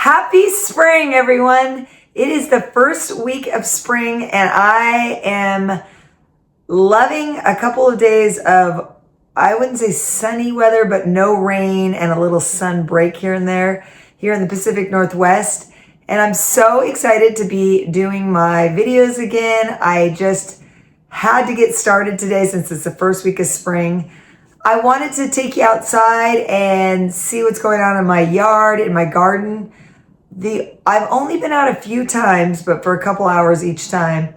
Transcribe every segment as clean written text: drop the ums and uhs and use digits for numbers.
Happy spring, everyone. It is the first week of spring, and I am loving a couple of days of, I wouldn't say sunny weather, but no rain and a little sun break here and there here in the Pacific Northwest. And I'm so excited to be doing my videos again. I just had to get started today since it's the first week of spring. I wanted to take you outside and see what's going on in my yard, in my garden. I've only been out a few times, but for a couple hours each time.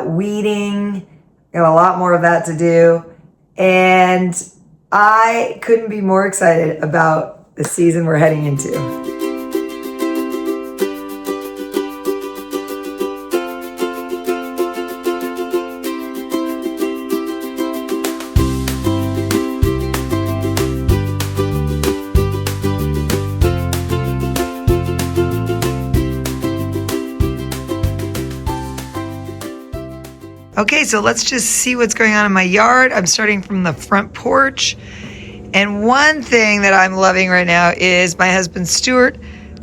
Weeding, got a lot more of that to do. And I couldn't be more excited about the season we're heading into. Okay, so let's just see what's going on in my yard. I'm starting from the front porch. And one thing that I'm loving right now is my husband Stuart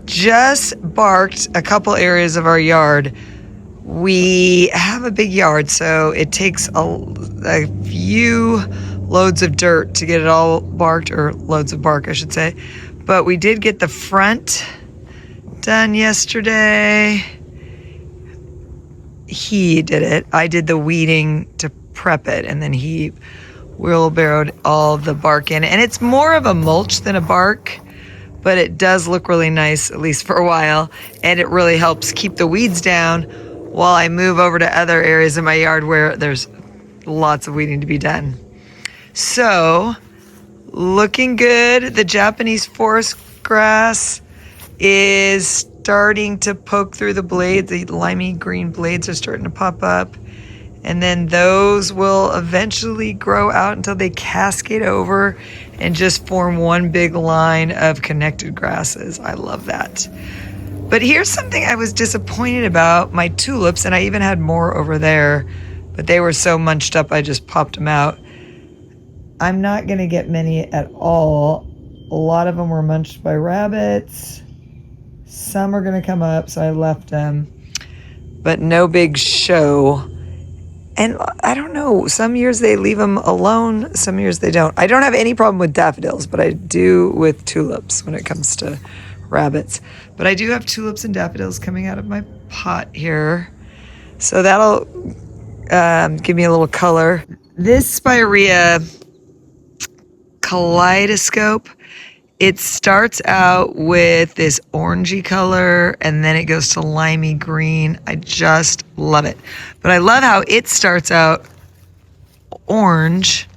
just barked a couple areas of our yard. We have a big yard, so it takes a few loads of dirt to get it all barked, or loads of bark, I should say. But we did get the front done yesterday. He did it. I did the weeding to prep it, and then he wheelbarrowed all the bark in. And it's more of a mulch than a bark, but it does look really nice, at least for a while. And it really helps keep the weeds down while I move over to other areas in my yard where there's lots of weeding to be done. So, looking good. The Japanese forest grass is starting to poke through the blades. The limey green blades are starting to pop up. And then those will eventually grow out until they cascade over and just form one big line of connected grasses. I love that. But here's something I was disappointed about. My tulips, and I even had more over there, but they were so munched up I just popped them out. I'm not going to get many at all. A lot of them were munched by rabbits. Some are going to come up, so I left them, but no big show. And I don't know, some years they leave them alone, some years they don't. I don't have any problem with daffodils, but I do with tulips when it comes to rabbits. But I do have tulips and daffodils coming out of my pot here, so that'll give me a little color. This Spirea kaleidoscope, it starts out with this orangey color and then it goes to limey green. I just love it. But I love how it starts out orange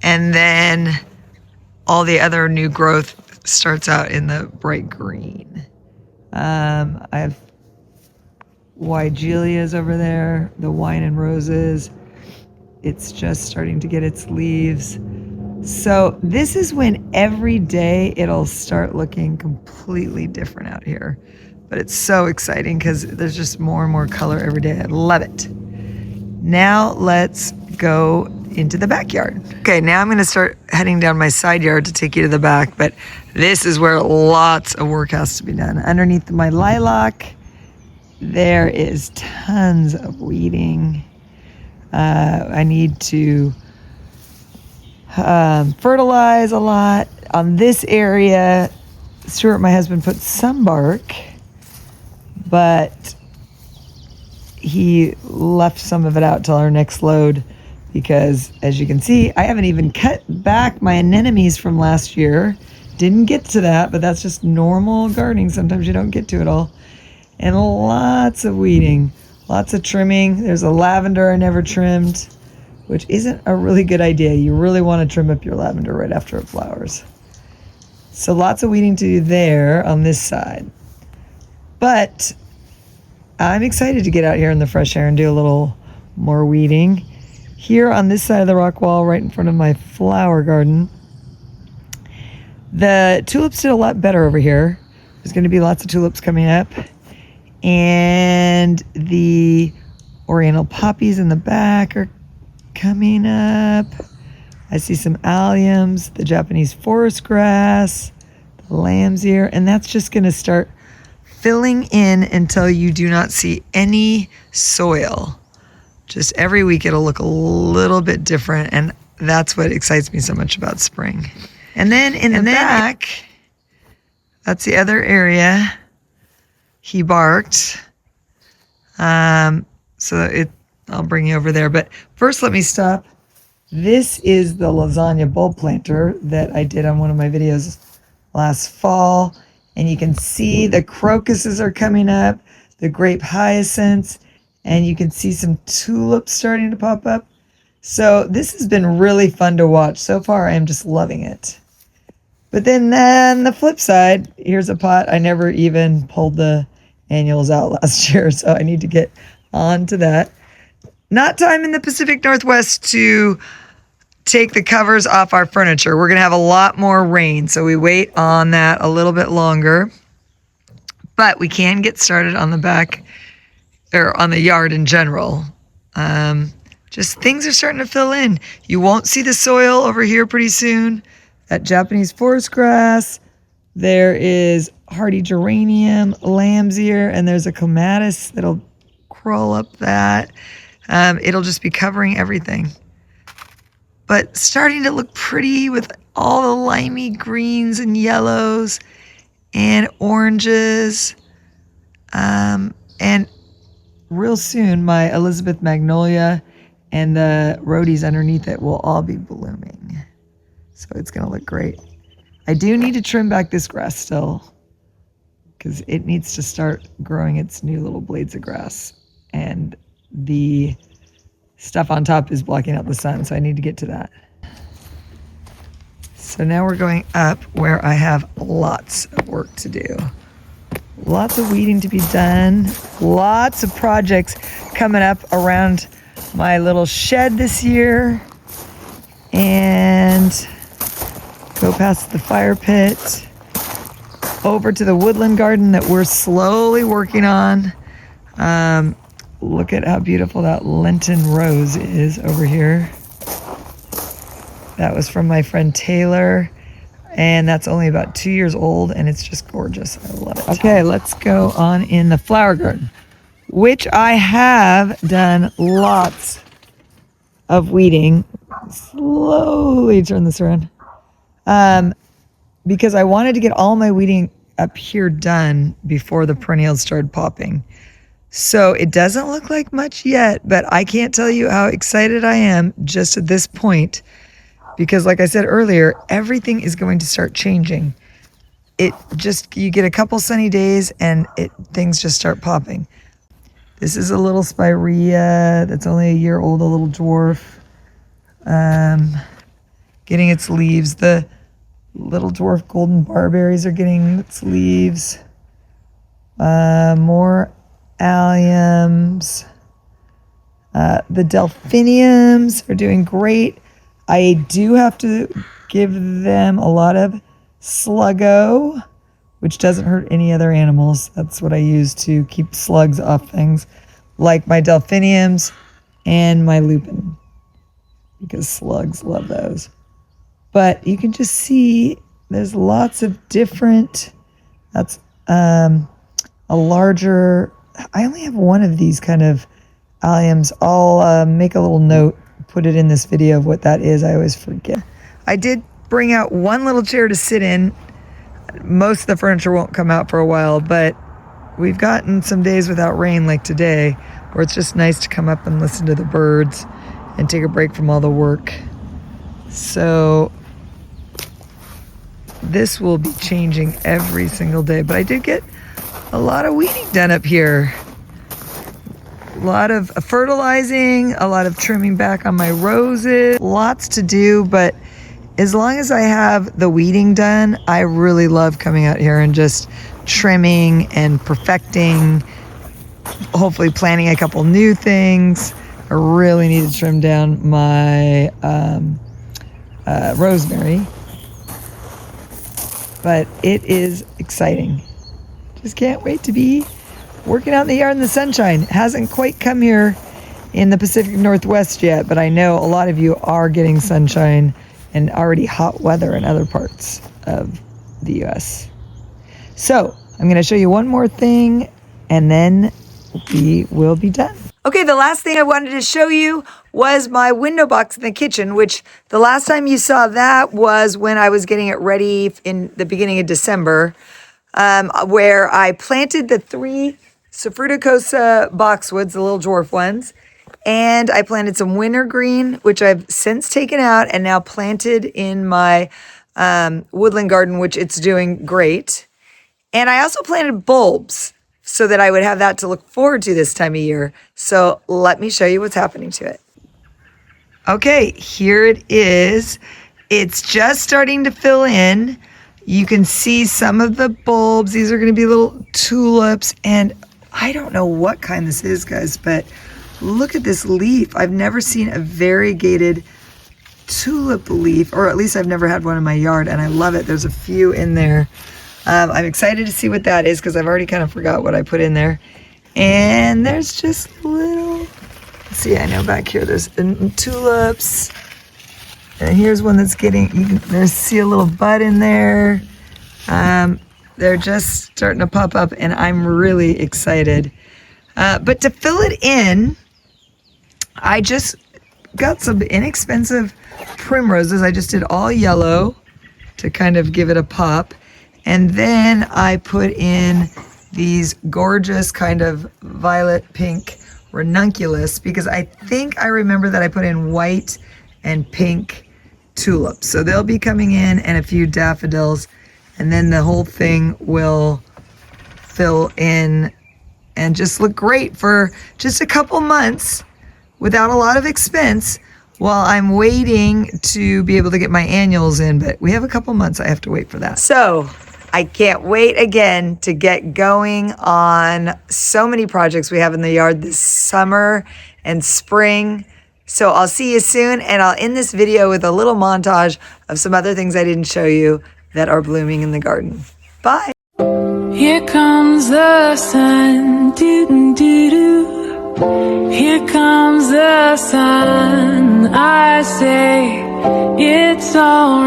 and then all the other new growth starts out in the bright green. I have Weigelia over there, the wine and roses. It's just starting to get its leaves. So this is when every day it'll start looking completely different out here. But it's so exciting because there's just more and more color every day. I love it. Now let's go into the backyard. Okay, now I'm going to start heading down my side yard to take you to the back. But this is where lots of work has to be done. Underneath my lilac, there is tons of weeding. I need to fertilize a lot. On this area, Stuart, my husband, put some bark, but he left some of it out till our next load because, as you can see, I haven't even cut back my anemones from last year. Didn't get to that, but that's just normal gardening. Sometimes you don't get to it all. And lots of weeding, lots of trimming. There's a lavender I never trimmed, which isn't a really good idea. You really want to trim up your lavender right after it flowers. So lots of weeding to do there on this side. But I'm excited to get out here in the fresh air and do a little more weeding. Here on this side of the rock wall, right in front of my flower garden, the tulips did a lot better over here. There's going to be lots of tulips coming up. And the oriental poppies in the back are coming up. I see some alliums, the Japanese forest grass, the lamb's ear, and that's just going to start filling in until you do not see any soil. Just every week it'll look a little bit different, and that's what excites me so much about spring. And then in the back, that's the other area he barked. I'll bring you over there. But first, let me stop. This is the lasagna bulb planter that I did on one of my videos last fall. And you can see the crocuses are coming up, the grape hyacinths, and you can see some tulips starting to pop up. So this has been really fun to watch. So far, I am just loving it. But then on the flip side, here's a pot. I never even pulled the annuals out last year, so I need to get on to that. Not time in the Pacific Northwest to take the covers off our furniture. We're going to have a lot more rain, so we wait on that a little bit longer. But we can get started on the back, or on the yard in general. Just things are starting to fill in. You won't see the soil over here pretty soon. That Japanese forest grass. There is hardy geranium, lamb's ear, and there's a clematis that'll crawl up that. It'll just be covering everything. But starting to look pretty with all the limey greens and yellows and oranges. And real soon, my Elizabeth magnolia and the rhodies underneath it will all be blooming. So it's going to look great. I do need to trim back this grass still because it needs to start growing its new little blades of grass. And the stuff on top is blocking out the sun, so I need to get to that. So now we're going up where I have lots of work to do. Lots of weeding to be done. Lots of projects coming up around my little shed this year. And go past the fire pit, over to the woodland garden that we're slowly working on. Look at how beautiful that Lenten rose is over here. That was from my friend Taylor, and that's only about 2 years old, and it's just gorgeous. I love it. Okay, let's go on in the flower garden, which I have done lots of weeding. Slowly turn this around. Because I wanted to get all my weeding up here done before the perennials started popping. So it doesn't look like much yet, but I can't tell you how excited I am just at this point, because like I said earlier, everything is going to start changing. You get a couple sunny days and things just start popping. This is a little spirea that's only a year old, a little dwarf, getting its leaves. The little dwarf golden barberries are getting its leaves. More alliums. The delphiniums are doing great. I do have to give them a lot of sluggo, which doesn't hurt any other animals. That's what I use to keep slugs off things, like my delphiniums and my lupin, because slugs love those. But you can just see there's lots of different, that's a larger, I only have one of these kind of alliums. I'll make a little note, put it in this video of what that is. I always forget. I did bring out one little chair to sit in. Most of the furniture won't come out for a while, but we've gotten some days without rain like today, where it's just nice to come up and listen to the birds and take a break from all the work. So this will be changing every single day, but I did get a lot of weeding done up here. A lot of fertilizing, a lot of trimming back on my roses. Lots to do, but as long as I have the weeding done, I really love coming out here and just trimming and perfecting, hopefully planting a couple new things. I really need to trim down my rosemary, but it is exciting. Just can't wait to be working out in the yard in the sunshine. Hasn't quite come here in the Pacific Northwest yet, but I know a lot of you are getting sunshine and already hot weather in other parts of the US. So I'm gonna show you one more thing and then we will be done. Okay, the last thing I wanted to show you was my window box in the kitchen, which the last time you saw that was when I was getting it ready in the beginning of December, where I planted the 3 Safruticosa boxwoods, the little dwarf ones, and I planted some wintergreen, which I've since taken out and now planted in my woodland garden, which it's doing great. And I also planted bulbs so that I would have that to look forward to this time of year. So let me show you what's happening to it. Okay, here it is. It's just starting to fill in. You can see some of the bulbs. These are gonna be little tulips, and I don't know what kind this is, guys, but look at this leaf. I've never seen a variegated tulip leaf, or at least I've never had one in my yard, and I love it. There's a few in there. I'm excited to see what that is because I've already kind of forgot what I put in there. And there's just little, let's see, I know back here there's tulips. And here's one that's getting, you can see a little bud in there. They're just starting to pop up and I'm really excited. But to fill it in, I just got some inexpensive primroses. I just did all yellow to kind of give it a pop. And then I put in these gorgeous kind of violet pink ranunculus because I think I remember that I put in white and pink tulips. So they'll be coming in, and a few daffodils, and then the whole thing will fill in and just look great for just a couple months without a lot of expense while I'm waiting to be able to get my annuals in. But we have a couple months I have to wait for that. So I can't wait again to get going on so many projects we have in the yard this summer and spring. So I'll see you soon, and I'll end this video with a little montage of some other things I didn't show you that are blooming in the garden. Bye. Here comes the sun, doo-doo-doo-doo. Here comes the sun, I say it's alright.